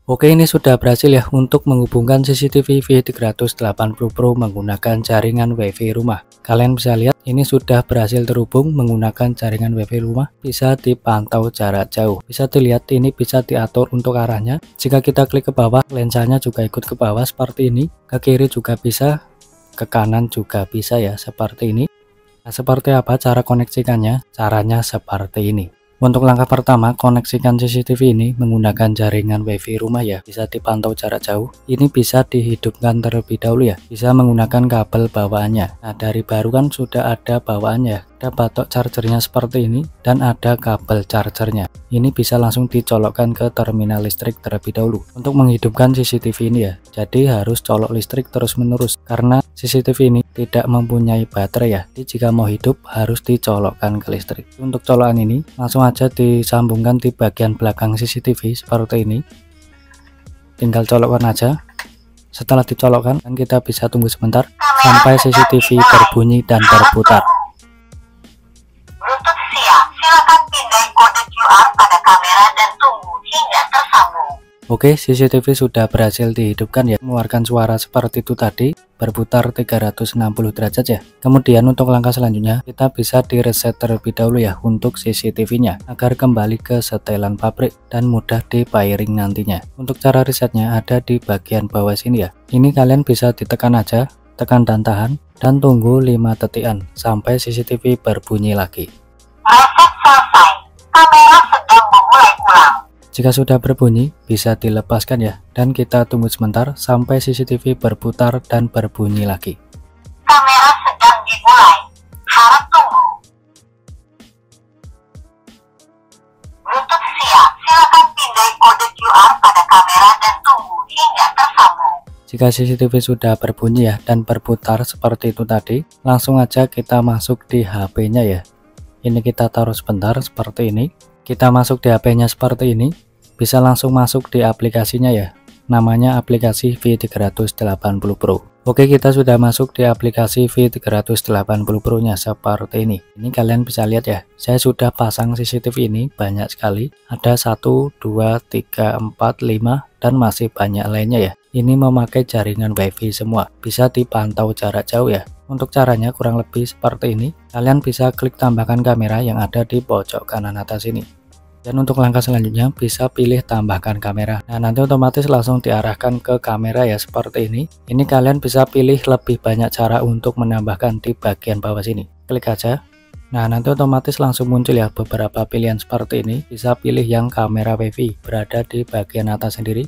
Oke, ini sudah berhasil ya untuk menghubungkan CCTV V380 Pro menggunakan jaringan WiFi rumah. Kalian bisa lihat ini sudah berhasil terhubung menggunakan jaringan WiFi rumah, bisa dipantau jarak jauh. Bisa dilihat ini bisa diatur untuk arahnya. Jika kita klik ke bawah, lensanya juga ikut ke bawah seperti ini. Ke kiri juga bisa, ke kanan juga bisa ya seperti ini. Nah, seperti apa cara koneksikannya? Caranya seperti ini. Untuk langkah pertama, koneksikan CCTV ini menggunakan jaringan WiFi rumah ya, bisa dipantau jarak jauh. Ini bisa dihidupkan terlebih dahulu ya, bisa menggunakan kabel bawaannya. Nah, dari baru kan sudah ada bawaannya, ada batok chargernya seperti ini, dan ada kabel chargernya. Ini bisa langsung dicolokkan ke terminal listrik terlebih dahulu untuk menghidupkan CCTV ini ya. Jadi harus colok listrik terus menerus, karena CCTV ini tidak mempunyai baterai ya. Jadi jika mau hidup harus dicolokkan ke listrik. Untuk colokan ini langsung aja disambungkan di bagian belakang CCTV seperti ini. Tinggal colokkan aja. Setelah dicolokkan, kita bisa tunggu sebentar sampai CCTV berbunyi dan berputar. Bluetooth siap. Silakan pindai kode QR pada kamera dan tunggu hingga tersambung. Oke, CCTV sudah berhasil dihidupkan ya, mengeluarkan suara seperti itu tadi, berputar 360 derajat ya. Kemudian untuk langkah selanjutnya, kita bisa di reset terlebih dahulu ya untuk CCTV-nya, agar kembali ke setelan pabrik dan mudah di pairing nantinya. Untuk cara resetnya ada di bagian bawah sini ya. Ini kalian bisa ditekan aja, tekan dan tahan, dan tunggu 5 detikan sampai CCTV berbunyi lagi. Reset selesai. Kamera sedang memulai ulang. Jika sudah berbunyi, bisa dilepaskan ya, dan kita tunggu sebentar sampai CCTV berputar dan berbunyi lagi. Kamera sedang dimulai. Harap tunggu. Bluetooth siap. Silakan pindai kode QR pada kamera dan tunggu hingga tersambung. Jika CCTV sudah berbunyi ya, dan berputar seperti itu tadi, langsung aja kita masuk di HP-nya ya. Ini kita taruh sebentar seperti ini. Kita masuk di HP-nya seperti ini, bisa langsung masuk di aplikasinya ya. Namanya aplikasi V380 Pro. Oke, kita sudah masuk di aplikasi V380 Pro nya seperti ini. Ini kalian bisa lihat ya, saya sudah pasang CCTV ini banyak sekali. Ada 1, 2, 3, 4, 5, dan masih banyak lainnya ya. Ini memakai jaringan WiFi semua, bisa dipantau jarak jauh ya. Untuk caranya kurang lebih seperti ini. Kalian bisa klik tambahkan kamera yang ada di pojok kanan atas ini. Dan untuk langkah selanjutnya bisa pilih tambahkan kamera. Nah, nanti otomatis langsung diarahkan ke kamera ya seperti ini. Ini kalian bisa pilih lebih banyak cara untuk menambahkan di bagian bawah sini. Klik aja. Nah, nanti otomatis langsung muncul ya beberapa pilihan seperti ini. Bisa pilih yang kamera WiFi berada di bagian atas sendiri.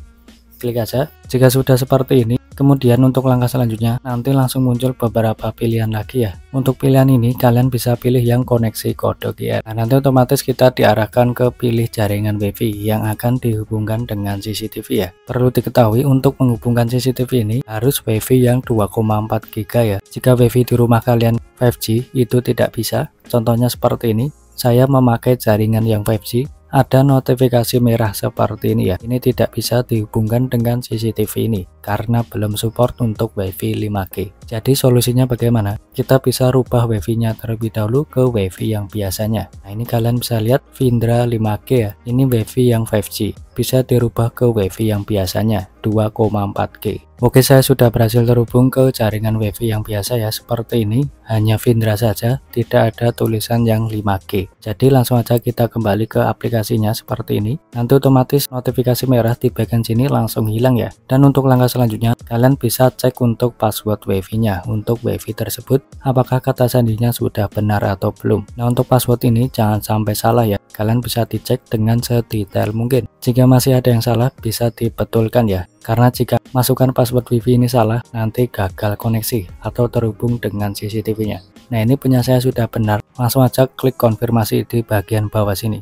Klik aja. Jika sudah seperti ini, kemudian untuk langkah selanjutnya nanti langsung muncul beberapa pilihan lagi ya. Untuk pilihan ini kalian bisa pilih yang koneksi kode QR. Nah, nanti otomatis kita diarahkan ke pilih jaringan WiFi yang akan dihubungkan dengan CCTV ya. Perlu diketahui untuk menghubungkan CCTV ini harus WiFi yang 2,4 GB ya. Jika WiFi di rumah kalian 5G itu tidak bisa. Contohnya seperti ini. Saya memakai jaringan yang 5G. Ada notifikasi merah seperti ini ya. Ini tidak bisa dihubungkan dengan CCTV ini karena belum support untuk WiFi 5G. Jadi solusinya bagaimana? Kita bisa rubah WiFi-nya terlebih dahulu ke WiFi yang biasanya. Nah, ini kalian bisa lihat Vindra 5G ya. Ini WiFi yang 5G. Bisa dirubah ke WiFi yang biasanya 2,4G. Oke, saya sudah berhasil terhubung ke jaringan WiFi yang biasa ya seperti ini. Hanya Vindra saja, tidak ada tulisan yang 5G. Jadi langsung aja kita kembali ke aplikasinya seperti ini. Nanti otomatis notifikasi merah di bagian sini langsung hilang ya. Dan untuk langkah selanjutnya, kalian bisa cek untuk password WiFi-nya. Untuk WiFi tersebut, apakah kata sandinya sudah benar atau belum. Nah, untuk password ini jangan sampai salah ya. Kalian bisa dicek dengan sedetail mungkin. Jika masih ada yang salah, bisa dibetulkan ya. Karena jika masukkan password WiFi ini salah, nanti gagal koneksi atau terhubung dengan CCTV-nya. Nah, ini punya saya sudah benar. Langsung aja klik konfirmasi di bagian bawah sini.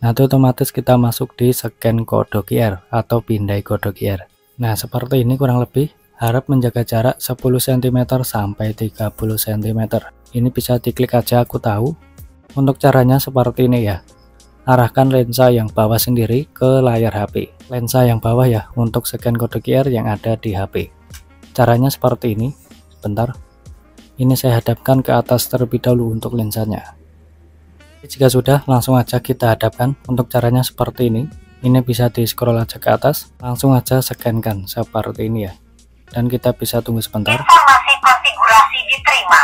Nanti otomatis kita masuk di scan kode QR atau pindai kode QR. Nah, seperti ini kurang lebih. Harap menjaga jarak 10 cm sampai 30 cm. Ini bisa diklik aja aku tahu. Untuk caranya seperti ini ya. Arahkan lensa yang bawah sendiri ke layar HP. Lensa yang bawah ya untuk scan kode QR yang ada di HP. Caranya seperti ini. Bentar. Ini saya hadapkan ke atas terlebih dahulu untuk lensanya. Jika sudah, langsung aja kita hadapkan. Untuk caranya seperti ini. Ini bisa di scroll aja ke atas, langsung aja scan-kan seperti ini ya. Dan kita bisa tunggu sebentar. Informasi konfigurasi diterima.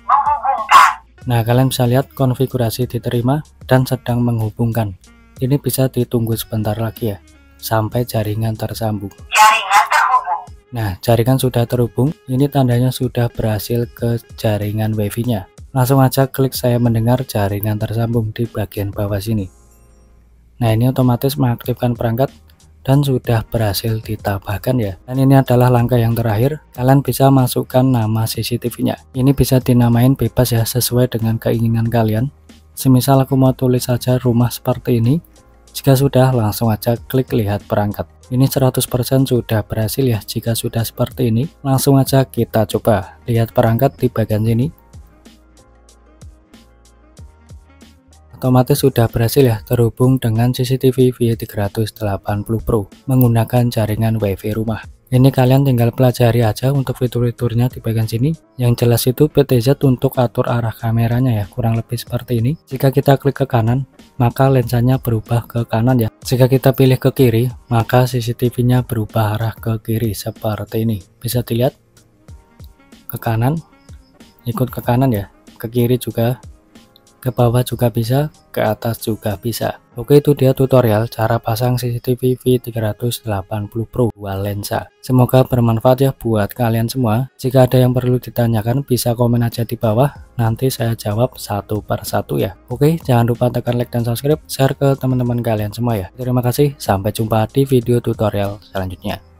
Menghubungkan. Nah, kalian bisa lihat konfigurasi diterima dan sedang menghubungkan. Ini bisa ditunggu sebentar lagi ya, sampai jaringan tersambung. Jaringan terhubung. Nah, jaringan sudah terhubung. Ini tandanya sudah berhasil ke jaringan wifi-nya. Langsung aja klik saya mendengar jaringan tersambung di bagian bawah sini. Nah, ini otomatis mengaktifkan perangkat dan sudah berhasil ditambahkan ya. Dan ini adalah langkah yang terakhir. Kalian bisa masukkan nama CCTV-nya. Ini bisa dinamain bebas ya, sesuai dengan keinginan kalian. Semisal aku mau tulis saja rumah seperti ini. Jika sudah, langsung aja klik lihat perangkat. Ini 100% sudah berhasil ya. Jika sudah seperti ini, langsung aja kita coba lihat perangkat di bagian sini. Otomatis sudah berhasil ya terhubung dengan CCTV V380 Pro menggunakan jaringan WiFi rumah. Ini kalian tinggal pelajari aja untuk fitur-fiturnya di bagian sini. Yang jelas itu PTZ untuk atur arah kameranya ya, kurang lebih seperti ini. Jika kita klik ke kanan, maka lensanya berubah ke kanan ya. Jika kita pilih ke kiri, maka CCTV-nya berubah arah ke kiri seperti ini. Bisa dilihat ke kanan, ikut ke kanan ya, ke kiri juga, ke bawah juga bisa, ke atas juga bisa. Oke, itu dia tutorial cara pasang CCTV V380 Pro dual lensa. Semoga bermanfaat ya buat kalian semua. Jika ada yang perlu ditanyakan bisa komen aja di bawah, nanti saya jawab satu per satu ya. Oke, jangan lupa tekan like dan subscribe, share ke teman-teman kalian semua ya. Terima kasih, sampai jumpa di video tutorial selanjutnya.